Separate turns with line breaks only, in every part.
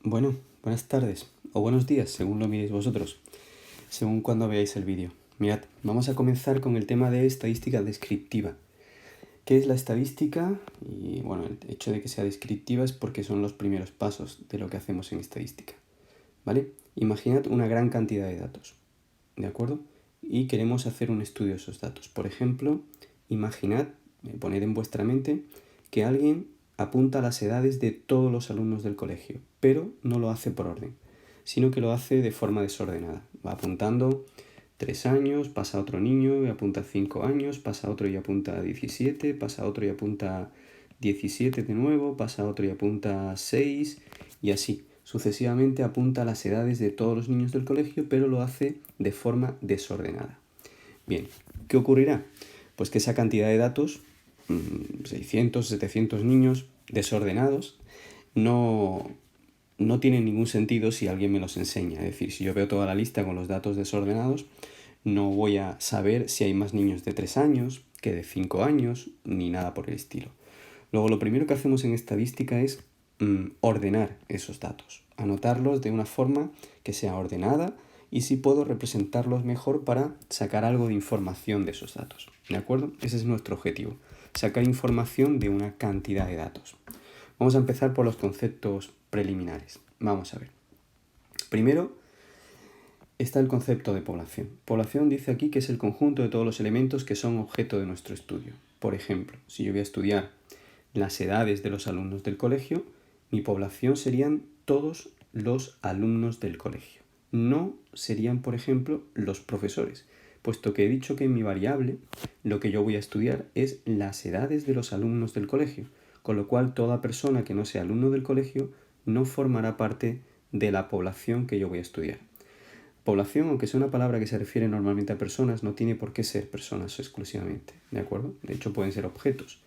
Bueno, buenas tardes o buenos días, según lo miréis vosotros, según cuando veáis el vídeo. Mirad, vamos a comenzar con el tema de estadística descriptiva. ¿Qué es la estadística? Y bueno, el hecho de que sea descriptiva es porque son los primeros pasos de lo que hacemos en estadística. ¿Vale? Imaginad una gran cantidad de datos, ¿de acuerdo? Y queremos hacer un estudio de esos datos. Por ejemplo, imaginad, poned en vuestra mente que alguien apunta las edades de todos los alumnos del colegio, pero no lo hace por orden, sino que lo hace de forma desordenada. Va apuntando 3 años, pasa otro niño y apunta 5 años, pasa otro y apunta 17, pasa otro y apunta 17 de nuevo, pasa otro y apunta 6 y así. Sucesivamente apunta las edades de todos los niños del colegio, pero lo hace de forma desordenada. Bien, ¿qué ocurrirá? Pues que esa cantidad de datos, 600, 700 niños desordenados, no tienen ningún sentido si alguien me los enseña. Es decir, si yo veo toda la lista con los datos desordenados, no voy a saber si hay más niños de 3 años que de 5 años, ni nada por el estilo. Luego, lo primero que hacemos en estadística es ordenar esos datos, anotarlos de una forma que sea ordenada y si puedo representarlos mejor para sacar algo de información de esos datos. ¿De acuerdo? Ese es nuestro objetivo, sacar información de una cantidad de datos. Vamos a empezar por los conceptos preliminares. Vamos a ver. Primero está el concepto de población. Población dice aquí que es el conjunto de todos los elementos que son objeto de nuestro estudio. Por ejemplo, si yo voy a estudiar las edades de los alumnos del colegio, mi población serían todos los alumnos del colegio. No serían, por ejemplo, los profesores, puesto que he dicho que en mi variable lo que yo voy a estudiar es las edades de los alumnos del colegio, con lo cual toda persona que no sea alumno del colegio no formará parte de la población que yo voy a estudiar. Población, aunque sea una palabra que se refiere normalmente a personas, no tiene por qué ser personas exclusivamente, ¿de acuerdo? De hecho, pueden ser objetos.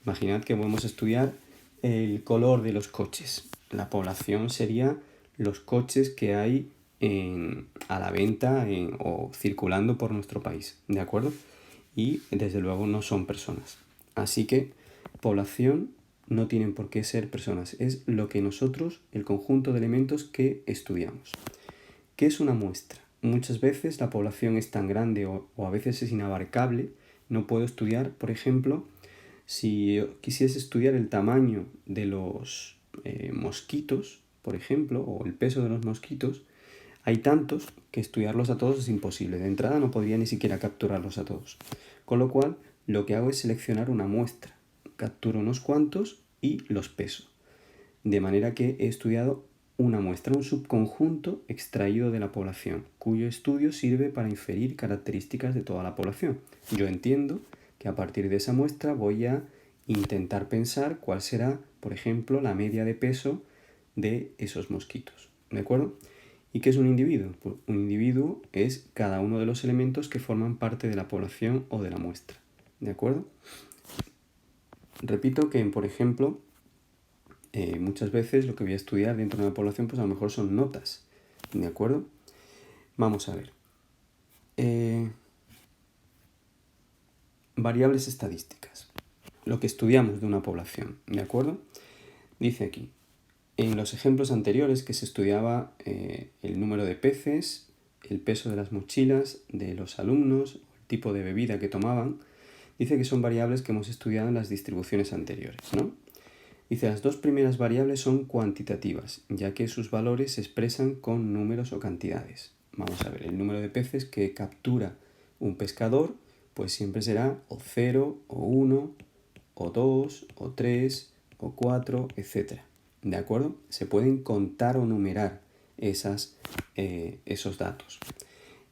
Imaginad que podemos estudiar el color de los coches. La población sería los coches que hay a la venta o circulando por nuestro país, ¿de acuerdo? Y desde luego no son personas. Así que población no tienen por qué ser personas, es lo que nosotros, el conjunto de elementos que estudiamos. ¿Qué es una muestra? Muchas veces la población es tan grande o a veces es inabarcable, no puedo estudiar, por ejemplo, si quisiese estudiar el tamaño de los mosquitos, por ejemplo, o el peso de los mosquitos, hay tantos que estudiarlos a todos es imposible. De entrada no podría ni siquiera capturarlos a todos. Con lo cual, lo que hago es seleccionar una muestra. Capturo unos cuantos y los peso. De manera que he estudiado una muestra, un subconjunto extraído de la población, cuyo estudio sirve para inferir características de toda la población. Yo entiendo que a partir de esa muestra voy a intentar pensar cuál será, por ejemplo, la media de peso de esos mosquitos. ¿De acuerdo? ¿Y qué es un individuo? Pues un individuo es cada uno de los elementos que forman parte de la población o de la muestra. ¿De acuerdo? Repito que, por ejemplo, muchas veces lo que voy a estudiar dentro de una población pues a lo mejor son notas, ¿de acuerdo? Vamos a ver. Variables estadísticas. Lo que estudiamos de una población, ¿de acuerdo? Dice aquí, en los ejemplos anteriores que se estudiaba el número de peces, el peso de las mochilas de los alumnos, el tipo de bebida que tomaban, dice que son variables que hemos estudiado en las distribuciones anteriores, ¿no? Dice, las dos primeras variables son cuantitativas, ya que sus valores se expresan con números o cantidades. Vamos a ver, el número de peces que captura un pescador, pues siempre será o 0, o 1, o 2, o 3, o 4, etc. ¿De acuerdo? Se pueden contar o numerar esos datos.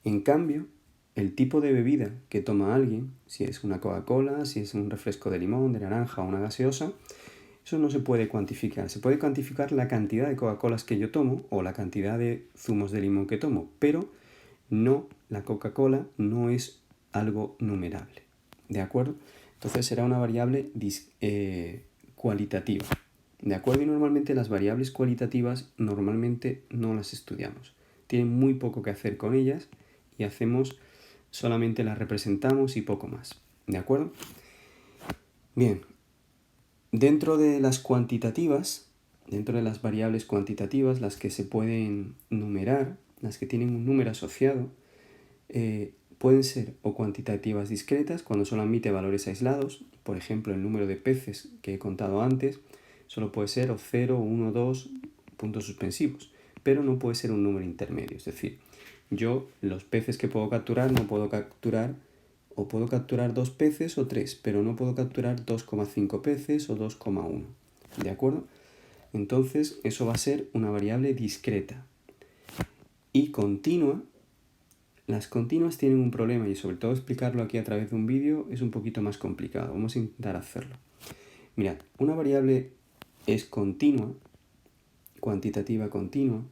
En cambio, el tipo de bebida que toma alguien, si es una Coca-Cola, si es un refresco de limón, de naranja o una gaseosa, eso no se puede cuantificar. Se puede cuantificar la cantidad de Coca-Colas que yo tomo o la cantidad de zumos de limón que tomo, pero no, la Coca-Cola no es algo numerable. ¿De acuerdo? Entonces será una variable cualitativa. ¿De acuerdo? Y normalmente las variables cualitativas normalmente no las estudiamos. Tienen muy poco que hacer con ellas y solamente las representamos y poco más. ¿De acuerdo? Bien. Dentro de las cuantitativas dentro de las variables cuantitativas, las que se pueden numerar, las que tienen un número asociado, pueden ser o cuantitativas discretas, cuando solo admite valores aislados. Por ejemplo, el número de peces que he contado antes solo puede ser o 0, 1, 2, puntos suspensivos, pero no puede ser un número intermedio. Es decir, yo los peces que puedo capturar no puedo capturar, o puedo capturar 2 peces o 3, pero no puedo capturar 2,5 peces o 2,1. ¿De acuerdo? Entonces eso va a ser una variable discreta. Y continua. Las continuas tienen un problema y sobre todo explicarlo aquí a través de un vídeo es un poquito más complicado. Vamos a intentar hacerlo. Mirad, una variable es continua, cuantitativa continua,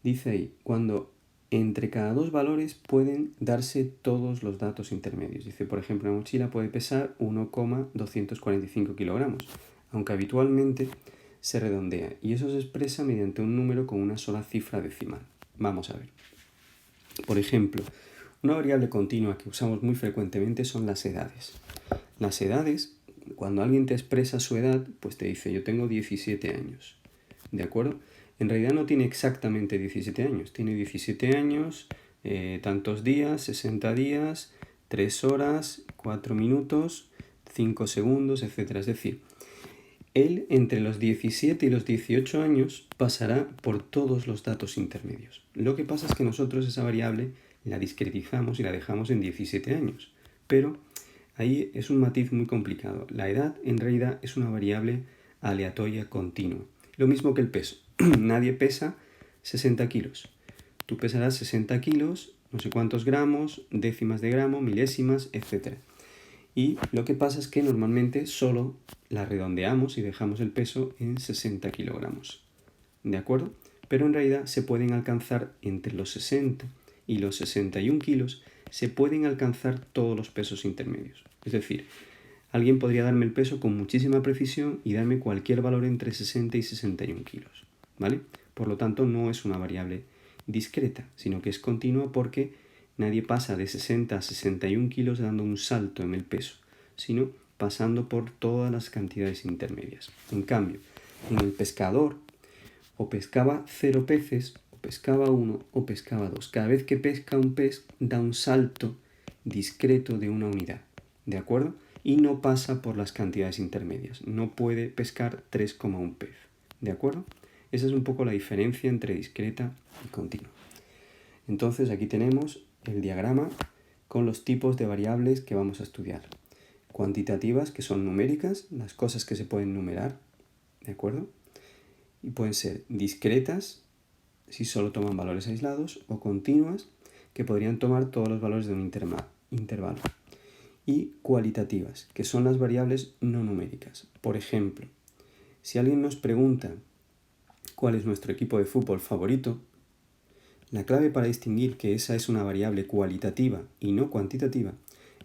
dice ahí, cuando entre cada dos valores pueden darse todos los datos intermedios. Dice, por ejemplo, una mochila puede pesar 1,245 kilogramos, aunque habitualmente se redondea, y eso se expresa mediante un número con una sola cifra decimal. Vamos a ver. Por ejemplo, una variable continua que usamos muy frecuentemente son las edades. Las edades, cuando alguien te expresa su edad, pues te dice, yo tengo 17 años. ¿De acuerdo? En realidad no tiene exactamente 17 años. Tiene 17 años, tantos días, 60 días, 3 horas, 4 minutos, 5 segundos, etc. Es decir, él entre los 17 y los 18 años pasará por todos los datos intermedios. Lo que pasa es que nosotros esa variable la discretizamos y la dejamos en 17 años. Pero ahí es un matiz muy complicado. La edad en realidad es una variable aleatoria continua. Lo mismo que el peso. Nadie pesa 60 kilos. Tú pesarás 60 kilos, no sé cuántos gramos, décimas de gramo, milésimas, etc. Y lo que pasa es que normalmente solo la redondeamos y dejamos el peso en 60 kilogramos. ¿De acuerdo? Pero en realidad se pueden alcanzar entre los 60 y los 61 kilos, se pueden alcanzar todos los pesos intermedios. Es decir, alguien podría darme el peso con muchísima precisión y darme cualquier valor entre 60 y 61 kilos. ¿Vale? Por lo tanto, no es una variable discreta, sino que es continua porque nadie pasa de 60 a 61 kilos dando un salto en el peso, sino pasando por todas las cantidades intermedias. En cambio, en el pescador, o pescaba 0 peces, o pescaba 1, o pescaba 2. Cada vez que pesca un pez, da un salto discreto de una unidad, ¿de acuerdo? Y no pasa por las cantidades intermedias. No puede pescar 3,1 pez, ¿de acuerdo? Esa es un poco la diferencia entre discreta y continua. Entonces aquí tenemos el diagrama con los tipos de variables que vamos a estudiar. Cuantitativas, que son numéricas, las cosas que se pueden numerar, ¿de acuerdo? Y pueden ser discretas, si solo toman valores aislados, o continuas, que podrían tomar todos los valores de un intervalo. Y cualitativas, que son las variables no numéricas. Por ejemplo, si alguien nos pregunta cuál es nuestro equipo de fútbol favorito, la clave para distinguir que esa es una variable cualitativa y no cuantitativa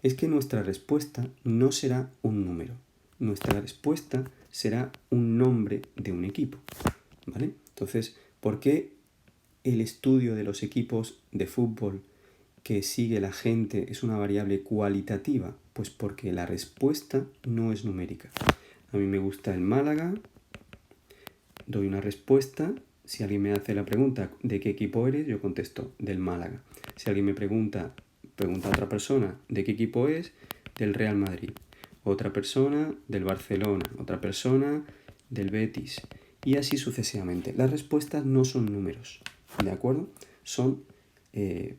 es que nuestra respuesta no será un número. Nuestra respuesta será un nombre de un equipo. ¿Vale? Entonces, ¿por qué el estudio de los equipos de fútbol que sigue la gente es una variable cualitativa? Pues porque la respuesta no es numérica. A mí me gusta el Málaga, doy una respuesta. Si alguien me hace la pregunta ¿de qué equipo eres? Yo contesto del Málaga. Si alguien me pregunta a otra persona ¿de qué equipo es? Del Real Madrid. Otra persona del Barcelona. Otra persona del Betis. Y así sucesivamente. Las respuestas no son números, ¿de acuerdo? Son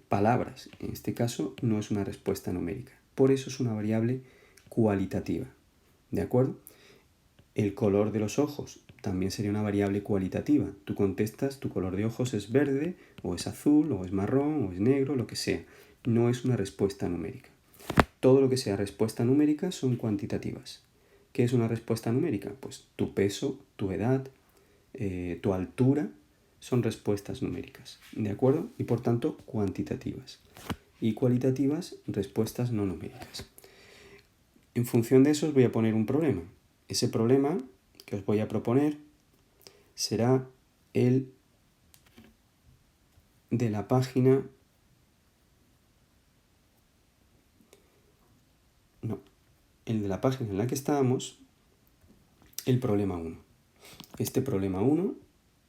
palabras. En este caso no es una respuesta numérica. Por eso es una variable cualitativa, ¿de acuerdo? El color de los ojos también sería una variable cualitativa. Tú contestas, tu color de ojos es verde, o es azul, o es marrón, o es negro, lo que sea. No es una respuesta numérica. Todo lo que sea respuesta numérica son cuantitativas. ¿Qué es una respuesta numérica? Pues tu peso, tu edad, tu altura son respuestas numéricas, ¿de acuerdo? Y por tanto cuantitativas. Y cualitativas, respuestas no numéricas. En función de eso os voy a poner un problema. Ese problema que os voy a proponer será el de la página... No, el de la página en la que estábamos, el problema 1. este problema 1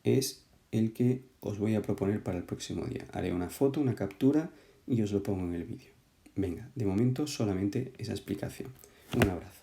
es el que os voy a proponer para el próximo día. Haré una foto, una captura y os lo pongo en el vídeo. Venga, de momento solamente esa explicación. Un abrazo.